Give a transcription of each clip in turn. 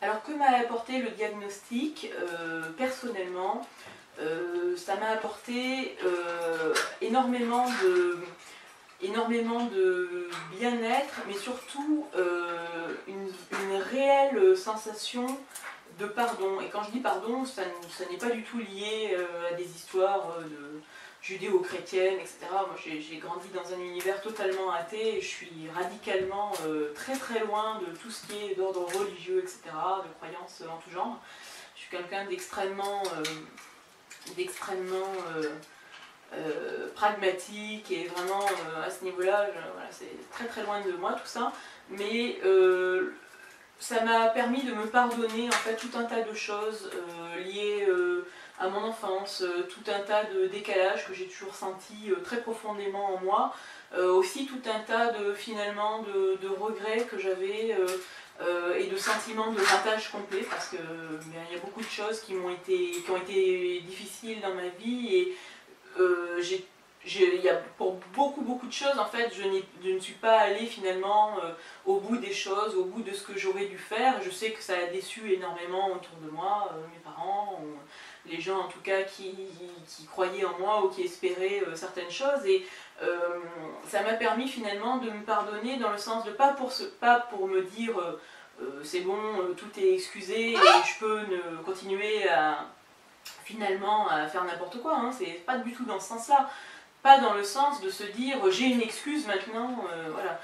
Alors que m'a apporté le diagnostic, personnellement, ça m'a apporté énormément de bien-être, mais surtout une réelle sensation de pardon. Et quand je dis pardon, ça n'est pas du tout lié à des histoires judéo-chrétiennes, etc. Moi j'ai grandi dans un univers totalement athée et je suis radicalement très très loin de tout ce qui est d'ordre religieux, etc., de croyances en tout genre. Je suis quelqu'un d'extrêmement pragmatique et vraiment à ce niveau-là, voilà, c'est très très loin de moi tout ça. Mais ça m'a permis de me pardonner en fait tout un tas de choses liées à mon enfance, tout un tas de décalages que j'ai toujours senti très profondément en moi, aussi tout un tas de finalement de regrets que j'avais et de sentiments de ratage complet parce que il y a beaucoup de choses qui ont été difficiles dans ma vie et pour beaucoup de choses, en fait, je ne suis pas allée finalement au bout des choses, au bout de ce que j'aurais dû faire. Je sais que ça a déçu énormément autour de moi, mes parents, les gens en tout cas qui croyaient en moi ou qui espéraient certaines choses. Et ça m'a permis finalement de me pardonner dans le sens de pas pour me dire c'est bon, tout est excusé et je peux continuer à finalement à faire n'importe quoi, hein. C'est pas du tout dans ce sens-là. Pas dans le sens de se dire j'ai une excuse maintenant, voilà.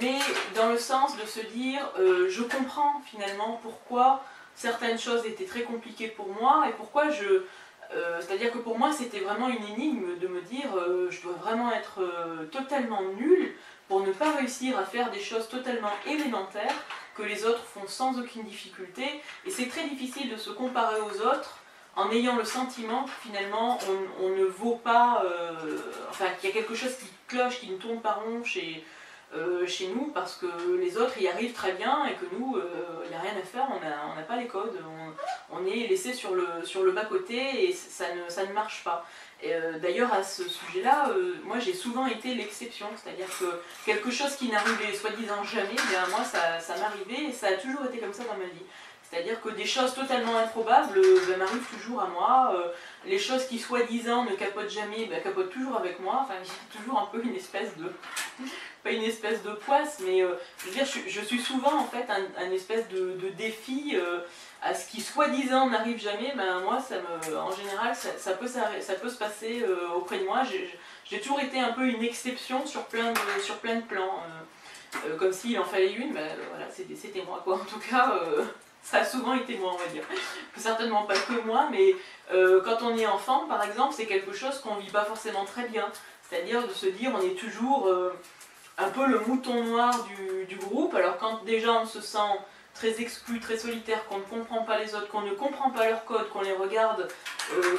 Mais dans le sens de se dire je comprends finalement pourquoi certaines choses étaient très compliquées pour moi et pourquoi c'est-à-dire que pour moi c'était vraiment une énigme de me dire je dois vraiment être totalement nulle pour ne pas réussir à faire des choses totalement élémentaires que les autres font sans aucune difficulté. Et c'est très difficile de se comparer aux autres en ayant le sentiment que finalement on ne vaut pas, enfin qu'il y a quelque chose qui cloche, qui ne tourne pas rond chez nous, parce que les autres y arrivent très bien et que nous, il n'y a rien à faire, on n'a pas les codes, on est laissé sur le bas-côté et ça ne marche pas. D'ailleurs à ce sujet-là, moi j'ai souvent été l'exception, c'est-à-dire que quelque chose qui n'arrivait soi-disant jamais, bien, moi ça m'arrivait et ça a toujours été comme ça dans ma vie. C'est-à-dire que des choses totalement improbables m'arrivent toujours à moi, les choses qui soi-disant ne capotent jamais capotent toujours avec moi, enfin il y a toujours un peu une espèce de... pas une espèce de poisse, mais je veux dire, je suis souvent en fait un espèce de défi à ce qui soi-disant n'arrive jamais. Ben, moi, en général, ça peut se passer auprès de moi. J'ai toujours été un peu une exception sur plein de plans. Comme s'il en fallait une, ben, voilà, c'était moi quoi. En tout cas, ça a souvent été moi, on va dire. Certainement pas que moi, mais quand on est enfant, par exemple, c'est quelque chose qu'on vit pas forcément très bien. C'est-à-dire de se dire, on est toujours un peu le mouton noir du groupe. Alors quand déjà on se sent très exclu, très solitaire, qu'on ne comprend pas les autres, qu'on ne comprend pas leur code, qu'on les regarde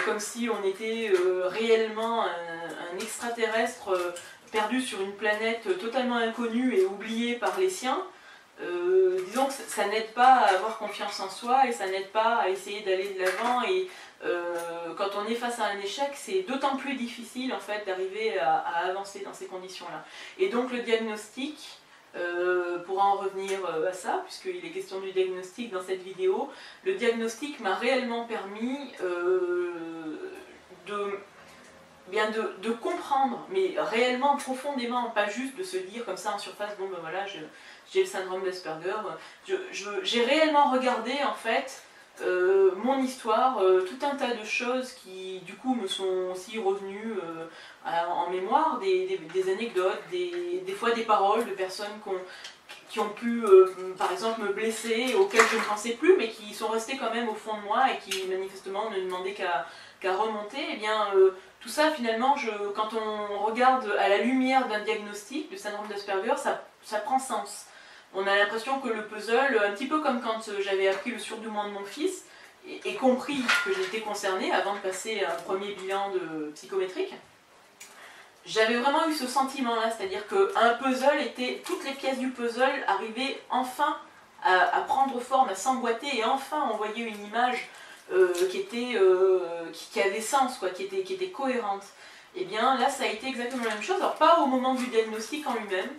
comme si on était réellement un extraterrestre perdu sur une planète totalement inconnue et oublié par les siens, disons que ça n'aide pas à avoir confiance en soi et ça n'aide pas à essayer d'aller de l'avant et quand on est face à un échec, c'est d'autant plus difficile en fait d'arriver à avancer dans ces conditions-là. Et donc le diagnostic, pour en revenir à ça, puisqu'il est question du diagnostic dans cette vidéo, le diagnostic m'a réellement permis de comprendre, mais réellement profondément, pas juste de se dire comme ça en surface, bon ben voilà, j'ai le syndrome d'Asperger. J'ai réellement regardé en fait mon histoire, tout un tas de choses qui du coup me sont aussi revenues en mémoire, des anecdotes, des fois des paroles de personnes qui ont pu par exemple me blesser, auxquelles je ne pensais plus, mais qui sont restées quand même au fond de moi et qui manifestement ne demandaient qu'à remonter. Et bien tout ça finalement, quand on regarde à la lumière d'un diagnostic du syndrome d'Asperger, ça prend sens. On a l'impression que le puzzle, un petit peu comme quand j'avais appris le surdouement de mon fils, et compris que j'étais concernée avant de passer un premier bilan psychométrique, j'avais vraiment eu ce sentiment-là, c'est-à-dire qu'un puzzle était, toutes les pièces du puzzle arrivaient enfin à prendre forme, à s'emboîter et enfin envoyer une image qui avait sens, quoi, qui était cohérente. Et bien là, ça a été exactement la même chose, alors pas au moment du diagnostic en lui-même,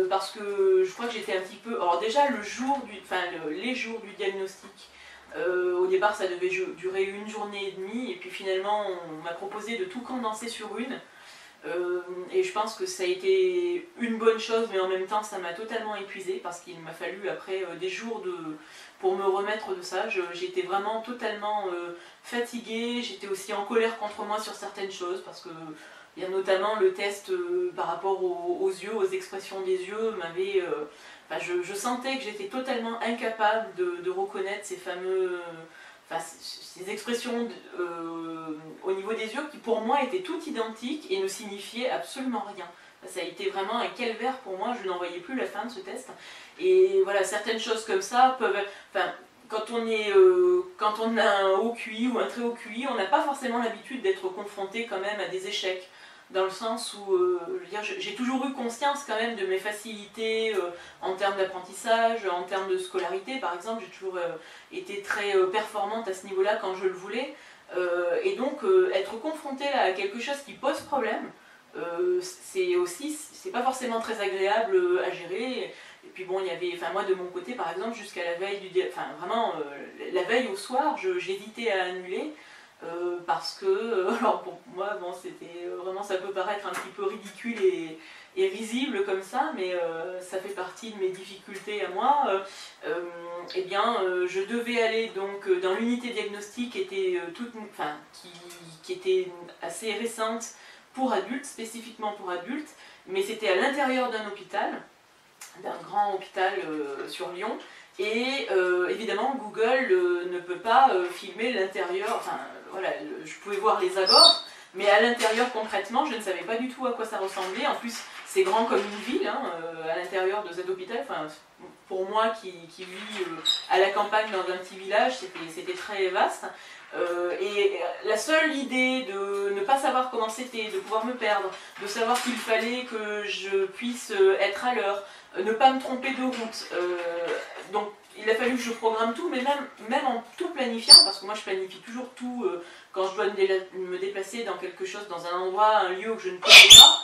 parce que je crois que j'étais un petit peu... Alors déjà, les jours du diagnostic, au départ ça devait durer 1 journée et demie, et puis finalement on m'a proposé de tout condenser sur une. Et je pense que ça a été une bonne chose, mais en même temps ça m'a totalement épuisée, parce qu'il m'a fallu après des jours pour me remettre de ça. J'étais vraiment totalement fatiguée, j'étais aussi en colère contre moi sur certaines choses, parce que il y a notamment le test par rapport aux yeux, aux expressions des yeux, m'avait... je sentais que j'étais totalement incapable de reconnaître ces fameux... ces expressions au niveau des yeux qui pour moi étaient toutes identiques et ne signifiaient absolument rien. Ça a été vraiment un calvaire pour moi, je n'en voyais plus la fin de ce test. Et voilà, certaines choses comme ça peuvent... quand on a un haut QI ou un très haut QI, on n'a pas forcément l'habitude d'être confronté quand même à des échecs. Dans le sens où, j'ai toujours eu conscience quand même de mes facilités en termes d'apprentissage, en termes de scolarité par exemple. J'ai toujours été très performante à ce niveau-là quand je le voulais. Et donc, être confrontée à quelque chose qui pose problème, c'est pas forcément très agréable à gérer. Et puis bon, il y avait, moi de mon côté par exemple, jusqu'à la veille la veille au soir, j'hésitais à annuler. Parce que, alors pour moi, bon, c'était vraiment, ça peut paraître un petit peu ridicule et risible comme ça, mais ça fait partie de mes difficultés à moi. Je devais aller donc dans l'unité diagnostique qui était assez récente pour adultes, spécifiquement pour adultes, mais c'était à l'intérieur d'un hôpital, d'un grand hôpital sur Lyon. Et évidemment Google ne peut pas filmer l'intérieur, voilà, je pouvais voir les abords, mais à l'intérieur concrètement je ne savais pas du tout à quoi ça ressemblait. En plus c'est grand comme une ville, à l'intérieur de cet hôpital. Pour moi qui vis à la campagne dans un petit village, c'était très vaste. Et la seule idée de ne pas savoir comment c'était, de pouvoir me perdre, de savoir qu'il fallait que je puisse être à l'heure, ne pas me tromper de route, donc il a fallu que je programme tout, mais même en tout planifiant, parce que moi je planifie toujours tout quand je dois me déplacer dans quelque chose, dans un endroit, un lieu que je ne connais pas.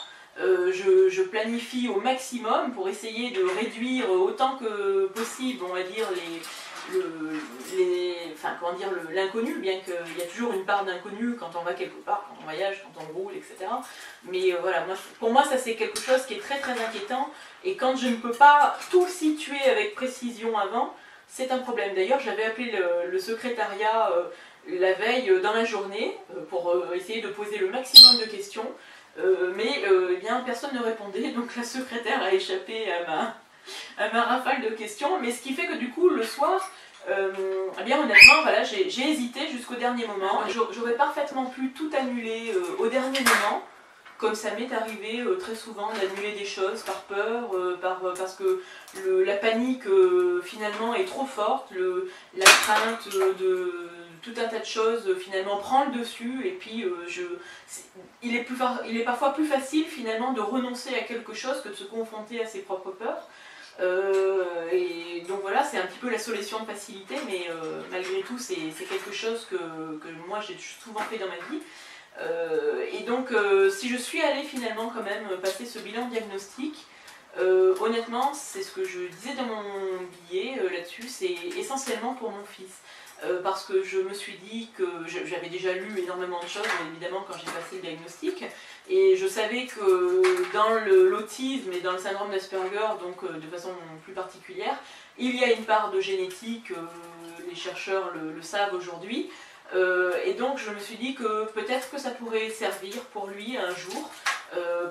Je planifie au maximum pour essayer de réduire autant que possible, on va dire, l'inconnu, bien qu'il y a toujours une part d'inconnu quand on va quelque part, quand on voyage, quand on roule, etc. Mais voilà, pour moi ça c'est quelque chose qui est très très inquiétant, et quand je ne peux pas tout situer avec précision avant, c'est un problème. D'ailleurs j'avais appelé le secrétariat la veille dans la journée pour essayer de poser le maximum de questions, mais personne ne répondait, donc la secrétaire a échappé à ma rafale de questions, mais ce qui fait que du coup le soir, honnêtement, voilà, j'ai hésité jusqu'au dernier moment. J'aurais parfaitement pu tout annuler au dernier moment, comme ça m'est arrivé très souvent d'annuler des choses par peur, parce que la panique finalement est trop forte, la crainte de tout un tas de choses finalement prend le dessus, et puis il est parfois plus facile finalement de renoncer à quelque chose que de se confronter à ses propres peurs. Et donc voilà, c'est un petit peu la solution de facilité, mais malgré tout c'est quelque chose que moi j'ai souvent fait dans ma vie. Et donc si je suis allée finalement quand même passer ce bilan diagnostic, honnêtement c'est ce que je disais dans mon billet là-dessus, c'est essentiellement pour mon fils. Parce que je me suis dit que j'avais déjà lu énormément de choses, évidemment, quand j'ai passé le diagnostic, et je savais que dans l'autisme et dans le syndrome d'Asperger, donc de façon plus particulière, il y a une part de génétique, les chercheurs le savent aujourd'hui, et donc je me suis dit que peut-être que ça pourrait servir pour lui un jour.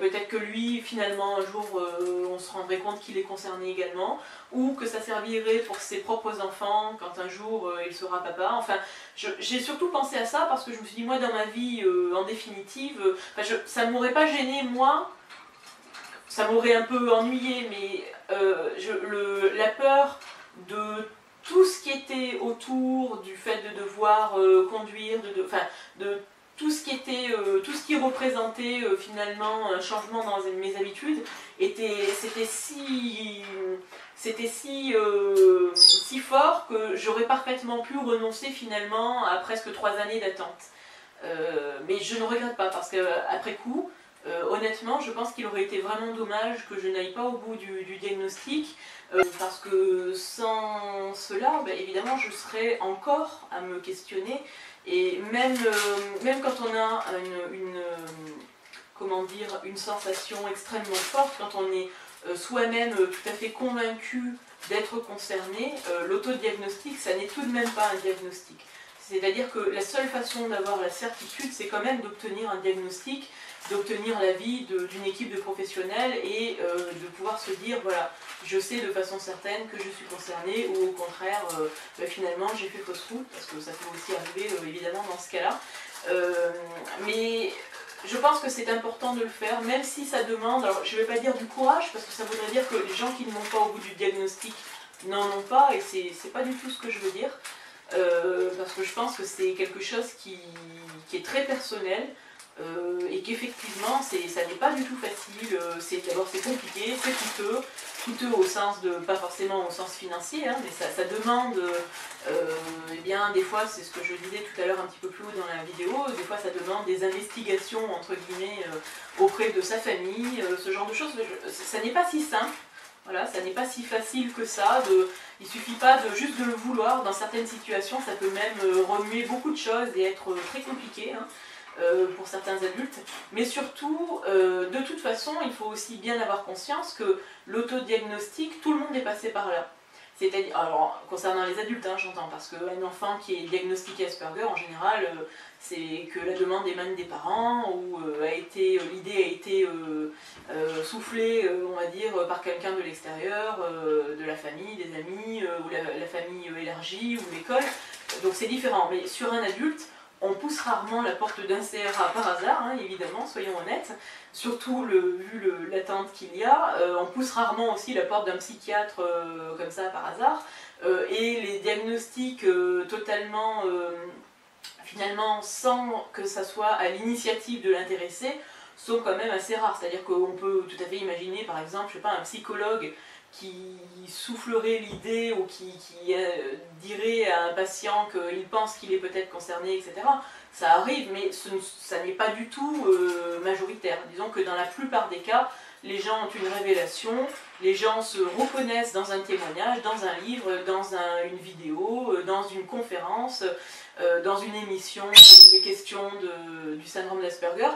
Peut-être que lui, finalement, un jour, on se rendrait compte qu'il est concerné également, ou que ça servirait pour ses propres enfants quand un jour il sera papa. Enfin, j'ai surtout pensé à ça parce que je me suis dit, moi, dans ma vie, en définitive, ça ne m'aurait pas gêné, moi, ça m'aurait un peu ennuyé, mais la peur de tout ce qui était autour du fait de devoir conduire, de tout ce qui représentait finalement un changement dans mes habitudes, c'était si fort que j'aurais parfaitement pu renoncer finalement à presque 3 années d'attente. Mais je ne regrette pas, parce qu'après coup, Honnêtement, je pense qu'il aurait été vraiment dommage que je n'aille pas au bout du diagnostic, parce que sans cela, ben, évidemment, je serais encore à me questionner, et même quand on a comment dire, une sensation extrêmement forte, quand on est soi-même tout à fait convaincu d'être concerné, l'autodiagnostic, ça n'est tout de même pas un diagnostic. C'est-à-dire que la seule façon d'avoir la certitude, c'est quand même d'obtenir un diagnostic, d'obtenir l'avis d'une équipe de professionnels et de pouvoir se dire, voilà, je sais de façon certaine que je suis concernée, ou au contraire, ben, finalement j'ai fait fausse route, parce que ça peut aussi arriver évidemment dans ce cas-là. Mais je pense que c'est important de le faire, même si ça demande, alors je ne vais pas dire du courage, parce que ça voudrait dire que les gens qui ne vont pas au bout du diagnostic n'en ont pas, et c'est pas du tout ce que je veux dire, parce que je pense que c'est quelque chose qui est très personnel, et qu'effectivement ça n'est pas du tout facile, d'abord c'est compliqué, c'est coûteux au sens de, pas forcément au sens financier, hein, mais ça demande, eh bien des fois, c'est ce que je disais tout à l'heure un petit peu plus haut dans la vidéo, des fois ça demande des investigations entre guillemets auprès de sa famille, ce genre de choses, ça n'est pas si simple. Voilà, ça n'est pas si facile que ça, il ne suffit pas juste de le vouloir, dans certaines situations ça peut même remuer beaucoup de choses et être très compliqué, hein, pour certains adultes, mais surtout, de toute façon, il faut aussi bien avoir conscience que l'autodiagnostic, tout le monde est passé par là. C'est-à-dire, alors concernant les adultes, hein, j'entends, parce qu'un enfant qui est diagnostiqué Asperger, en général, c'est que la demande émane des parents, ou l'idée a été soufflée, on va dire, par quelqu'un de l'extérieur, de la famille, des amis, ou la famille élargie, ou l'école. Donc c'est différent, mais sur un adulte, on pousse rarement la porte d'un CRA par hasard, hein, évidemment, soyons honnêtes, surtout vu l'attente qu'il y a, on pousse rarement aussi la porte d'un psychiatre comme ça par hasard, et les diagnostics totalement, finalement, sans que ça soit à l'initiative de l'intéressé, sont quand même assez rares. C'est-à-dire qu'on peut tout à fait imaginer, par exemple, je sais pas, un psychologue qui soufflerait l'idée ou qui dirait à un patient qu'il pense qu'il est peut-être concerné, etc. Ça arrive, mais ça n'est pas du tout majoritaire. Disons que dans la plupart des cas, les gens ont une révélation, les gens se reconnaissent dans un témoignage, dans un livre, dans une vidéo, dans une conférence, dans une émission sur des questions du syndrome d'Asperger.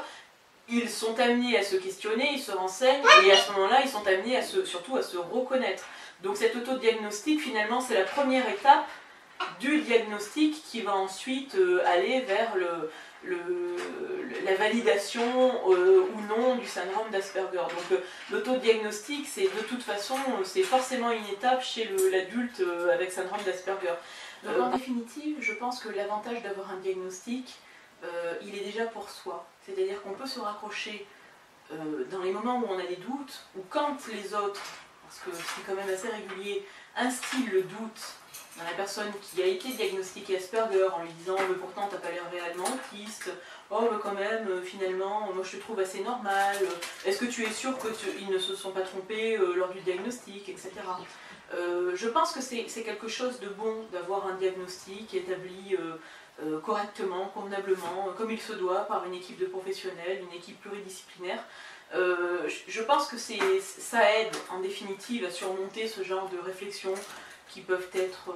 Ils sont amenés à se questionner, ils se renseignent, et à ce moment-là, ils sont amenés surtout à se reconnaître. Donc cet autodiagnostic, finalement, c'est la première étape du diagnostic qui va ensuite aller vers la validation ou non du syndrome d'Asperger. Donc l'autodiagnostic, c'est de toute façon, c'est forcément une étape chez l'adulte avec syndrome d'Asperger. Donc en définitive, je pense que l'avantage d'avoir un diagnostic, il est déjà pour soi. C'est-à-dire qu'on peut se raccrocher dans les moments où on a des doutes, ou quand les autres, parce que c'est quand même assez régulier, instillent le doute dans la personne qui a été diagnostiquée Asperger en lui disant « mais pourtant t'as pas l'air réellement autiste, oh mais quand même finalement moi je te trouve assez normal, est-ce que tu es sûr qu'ils ne se sont pas trompés lors du diagnostic, etc. » Je pense que c'est quelque chose de bon d'avoir un diagnostic établi correctement, convenablement, comme il se doit, par une équipe de professionnels, une équipe pluridisciplinaire. Je pense que ça aide en définitive à surmonter ce genre de réflexions qui peuvent être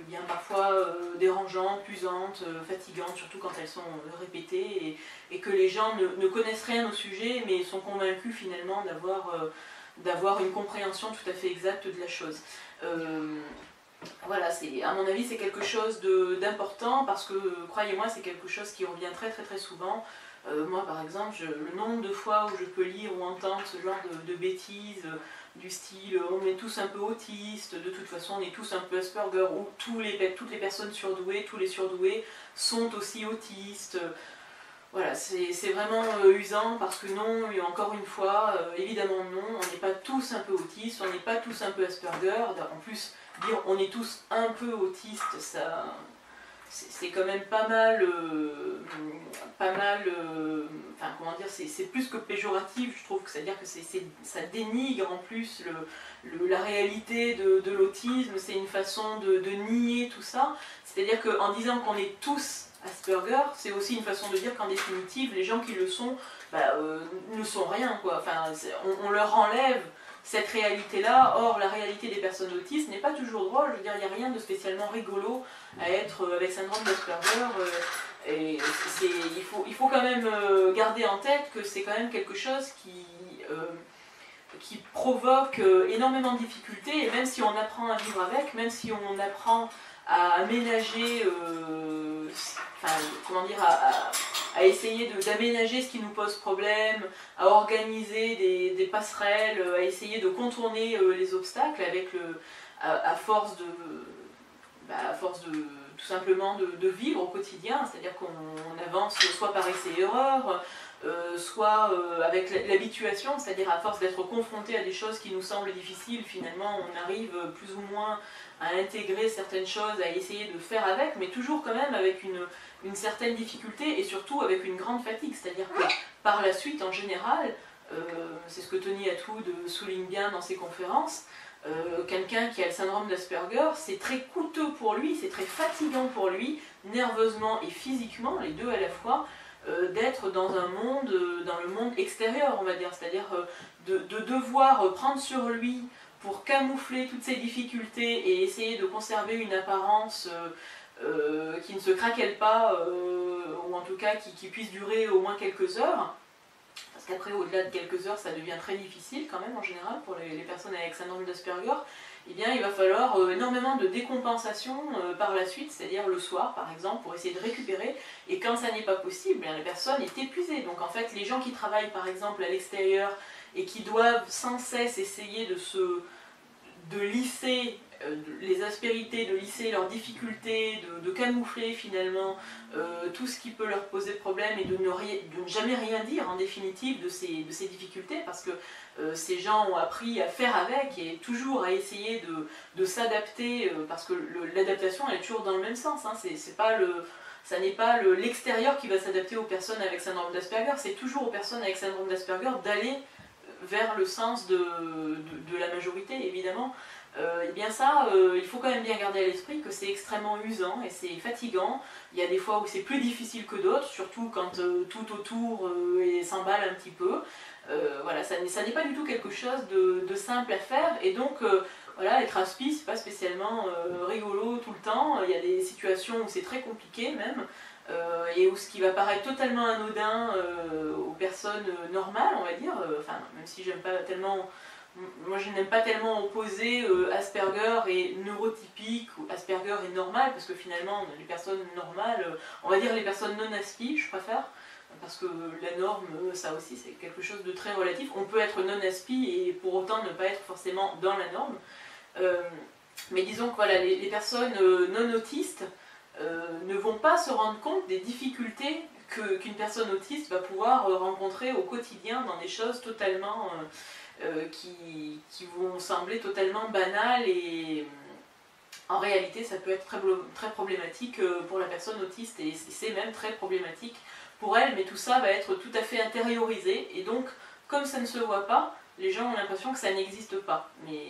bien parfois dérangeantes, usantes, fatigantes, surtout quand elles sont répétées, et que les gens ne connaissent rien au sujet, mais sont convaincus finalement d'avoir une compréhension tout à fait exacte de la chose. Voilà, à mon avis, c'est quelque chose d'important, parce que, croyez-moi, c'est quelque chose qui revient très très très souvent. Moi, par exemple, le nombre de fois où je peux lire ou entendre ce genre de bêtises, du style « on est tous un peu autistes, de toute façon on est tous un peu Asperger », ou « toutes les personnes surdouées, tous les surdoués sont aussi autistes ». Voilà, c'est vraiment usant, parce que non, et encore une fois, évidemment non, on n'est pas tous un peu autistes, on n'est pas tous un peu Asperger. En plus, dire on est tous un peu autistes, c'est quand même pas mal, enfin comment dire, c'est plus que péjoratif, je trouve, c'est-à-dire que ça dénigre en plus la réalité de l'autisme, c'est une façon de nier tout ça, c'est-à-dire qu'en disant qu'on est tous Asperger, c'est aussi une façon de dire qu'en définitive, les gens qui le sont ne sont rien, quoi. Enfin, on leur enlève cette réalité-là. Or, la réalité des personnes autistes n'est pas toujours drôle. Je veux dire, il n'y a rien de spécialement rigolo à être avec syndrome d'Asperger. Et il faut quand même garder en tête que c'est quand même quelque chose qui provoque énormément de difficultés, et même si on apprend à vivre avec, même si on apprend à aménager, comment dire, à essayer d'aménager ce qui nous pose problème, à organiser des passerelles, à essayer de contourner les obstacles à force de tout simplement de vivre au quotidien, c'est-à-dire qu'on avance soit par essai et erreur, soit avec l'habituation, c'est-à-dire à force d'être confronté à des choses qui nous semblent difficiles, finalement on arrive plus ou moins à intégrer certaines choses, à essayer de faire avec, mais toujours quand même avec une certaine difficulté et surtout avec une grande fatigue, c'est-à-dire que par la suite en général, c'est ce que Tony Attwood souligne bien dans ses conférences, quelqu'un qui a le syndrome d'Asperger, c'est très coûteux pour lui, c'est très fatigant pour lui, nerveusement et physiquement, les deux à la fois, d'être dans un monde, dans le monde extérieur, on va dire, c'est-à-dire de devoir prendre sur lui pour camoufler toutes ces difficultés et essayer de conserver une apparence qui ne se craquelle pas, ou en tout cas qui puisse durer au moins quelques heures. Parce qu'après, au-delà de quelques heures, ça devient très difficile quand même en général pour les personnes avec syndrome d'Asperger. Eh bien, il va falloir énormément de décompensation par la suite, c'est-à-dire le soir par exemple, pour essayer de récupérer. Et quand ça n'est pas possible, bien, la personne est épuisée. Donc en fait, les gens qui travaillent par exemple à l'extérieur et qui doivent sans cesse essayer de lisser les aspérités, de lisser leurs difficultés, de camoufler finalement tout ce qui peut leur poser problème et de ne jamais rien dire en définitive de ces difficultés, parce que ces gens ont appris à faire avec et toujours à essayer de s'adapter, parce que l'adaptation elle est toujours dans le même sens, hein, ça n'est pas l'extérieur qui va s'adapter aux personnes avec syndrome d'Asperger, c'est toujours aux personnes avec syndrome d'Asperger d'aller vers le sens de la majorité, évidemment. Et bien ça, il faut quand même bien garder à l'esprit que c'est extrêmement usant et c'est fatigant. Il y a des fois où c'est plus difficile que d'autres, surtout quand tout autour s'emballe un petit peu. Voilà, ça n'est pas du tout quelque chose de simple à faire, et donc voilà, être aspi, c'est pas spécialement rigolo tout le temps. Il y a des situations où c'est très compliqué même. Et où ce qui va paraître totalement anodin aux personnes normales, on va dire, enfin, même si j'aime pas tellement, moi je n'aime pas tellement opposer Asperger et neurotypique, ou Asperger et normal, parce que finalement les personnes normales, on va dire les personnes non aspi, je préfère, parce que la norme, ça aussi c'est quelque chose de très relatif. On peut être non aspi et pour autant ne pas être forcément dans la norme, mais disons que voilà, les personnes non autistes ne vont pas se rendre compte des difficultés qu'une personne autiste va pouvoir rencontrer au quotidien dans des choses totalement qui vont sembler totalement banales, et en réalité ça peut être très problématique pour la personne autiste, et c'est même très problématique pour elle, mais tout ça va être tout à fait intériorisé, et donc comme ça ne se voit pas, les gens ont l'impression que ça n'existe pas, mais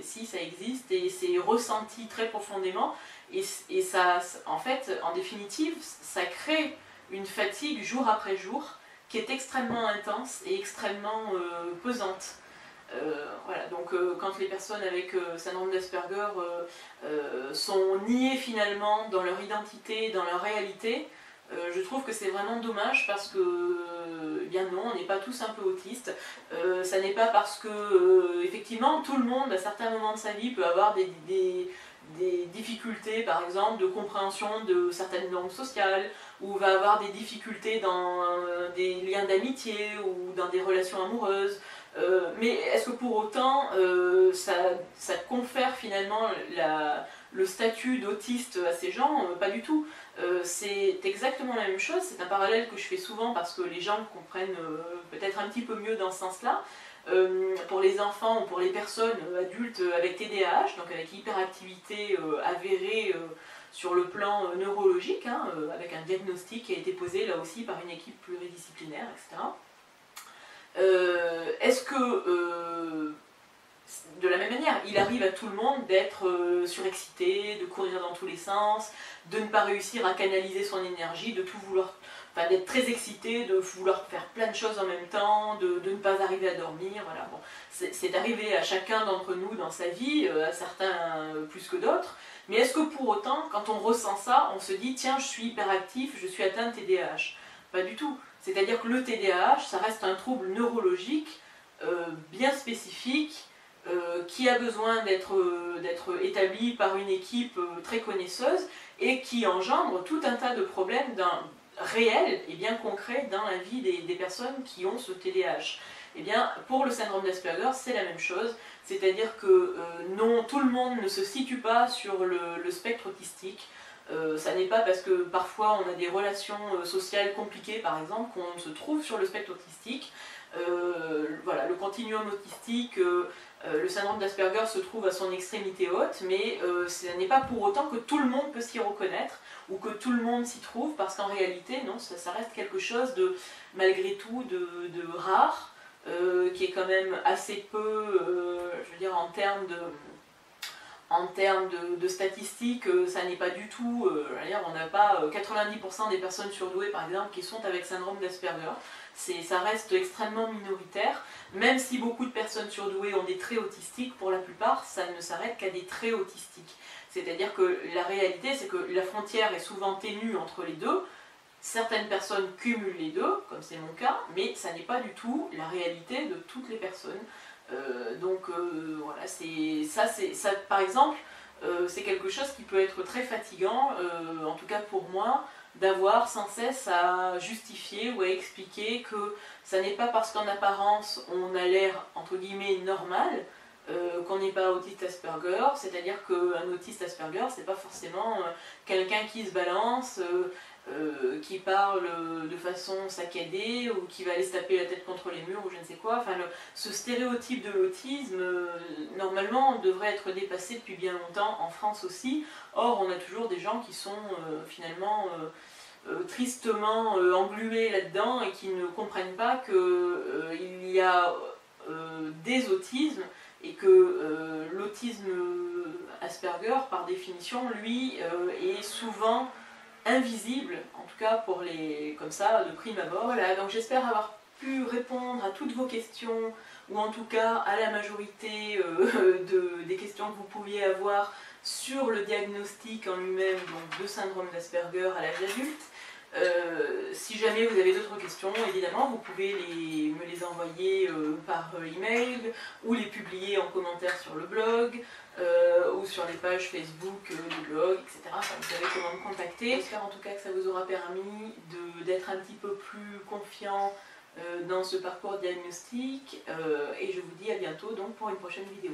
si, ça existe et c'est ressenti très profondément, et ça, en fait, en définitive, ça crée une fatigue jour après jour qui est extrêmement intense et extrêmement pesante. Voilà, donc quand les personnes avec syndrome d'Asperger sont niées finalement dans leur identité, dans leur réalité, je trouve que c'est vraiment dommage, parce que, eh bien non, on n'est pas tous un peu autistes. Ça n'est pas parce que, effectivement, tout le monde, à certains moments de sa vie, peut avoir des difficultés, par exemple, de compréhension de certaines normes sociales, ou va avoir des difficultés dans des liens d'amitié ou dans des relations amoureuses. Mais est-ce que pour autant ça confère finalement le statut d'autiste à ces gens? Pas du tout. C'est exactement la même chose, c'est un parallèle que je fais souvent parce que les gens comprennent peut-être un petit peu mieux dans ce sens-là. Pour les enfants ou pour les personnes adultes avec TDAH, donc avec hyperactivité avérée sur le plan neurologique, hein, avec un diagnostic qui a été posé là aussi par une équipe pluridisciplinaire, etc. Est-ce que de la même manière, il arrive à tout le monde d'être surexcité, de courir dans tous les sens, de ne pas réussir à canaliser son énergie, de tout vouloir, enfin, d'être très excité, de vouloir faire plein de choses en même temps, de ne pas arriver à dormir, voilà. Bon, c'est arrivé à chacun d'entre nous dans sa vie, à certains plus que d'autres, mais est-ce que pour autant, quand on ressent ça, on se dit tiens, je suis hyperactif, je suis atteint de TDAH? Pas du tout. C'est-à-dire que le TDAH, ça reste un trouble neurologique bien spécifique, qui a besoin d'être établi par une équipe très connaisseuse et qui engendre tout un tas de problèmes réels et bien concrets dans la vie des personnes qui ont ce TDAH. Eh bien, pour le syndrome d'Asperger, c'est la même chose, c'est-à-dire que non, tout le monde ne se situe pas sur le spectre autistique. Ça n'est pas parce que parfois on a des relations sociales compliquées, par exemple, qu'on se trouve sur le spectre autistique. Voilà, le continuum autistique, le syndrome d'Asperger se trouve à son extrémité haute, mais ce n'est pas pour autant que tout le monde peut s'y reconnaître ou que tout le monde s'y trouve, parce qu'en réalité, non, ça reste quelque chose de, malgré tout, de rare, qui est quand même assez peu, je veux dire, en termes de statistiques, ça n'est pas du tout, on n'a pas 90% des personnes surdouées par exemple qui sont avec syndrome d'Asperger, ça reste extrêmement minoritaire, même si beaucoup de personnes surdouées ont des traits autistiques, pour la plupart ça ne s'arrête qu'à des traits autistiques. C'est-à-dire que la réalité c'est que la frontière est souvent ténue entre les deux, certaines personnes cumulent les deux, comme c'est mon cas, mais ça n'est pas du tout la réalité de toutes les personnes. Voilà, ça par exemple, c'est quelque chose qui peut être très fatigant, en tout cas pour moi, d'avoir sans cesse à justifier ou à expliquer que ça n'est pas parce qu'en apparence on a l'air entre guillemets normal qu'on n'est pas autiste Asperger, c'est-à-dire qu'un autiste Asperger c'est pas forcément quelqu'un qui se balance, qui parle de façon saccadée ou qui va aller se taper la tête contre les murs ou je ne sais quoi. Enfin, ce stéréotype de l'autisme, normalement, devrait être dépassé depuis bien longtemps, en France aussi. Or, on a toujours des gens qui sont finalement tristement englués là-dedans et qui ne comprennent pas qu'il y a des autismes et que l'autisme Asperger, par définition, lui, est souvent invisible, en tout cas pour les comme ça de prime abord. Voilà, donc j'espère avoir pu répondre à toutes vos questions, ou en tout cas à la majorité des questions que vous pouviez avoir sur le diagnostic en lui-même, donc de syndrome d'Asperger à l'âge adulte. Si jamais vous avez d'autres questions, évidemment, vous pouvez me les envoyer par email ou les publier en commentaire sur le blog ou sur les pages Facebook du blog, etc. Enfin, vous savez comment me contacter. J'espère en tout cas que ça vous aura permis d'être un petit peu plus confiant dans ce parcours diagnostic et je vous dis à bientôt donc pour une prochaine vidéo.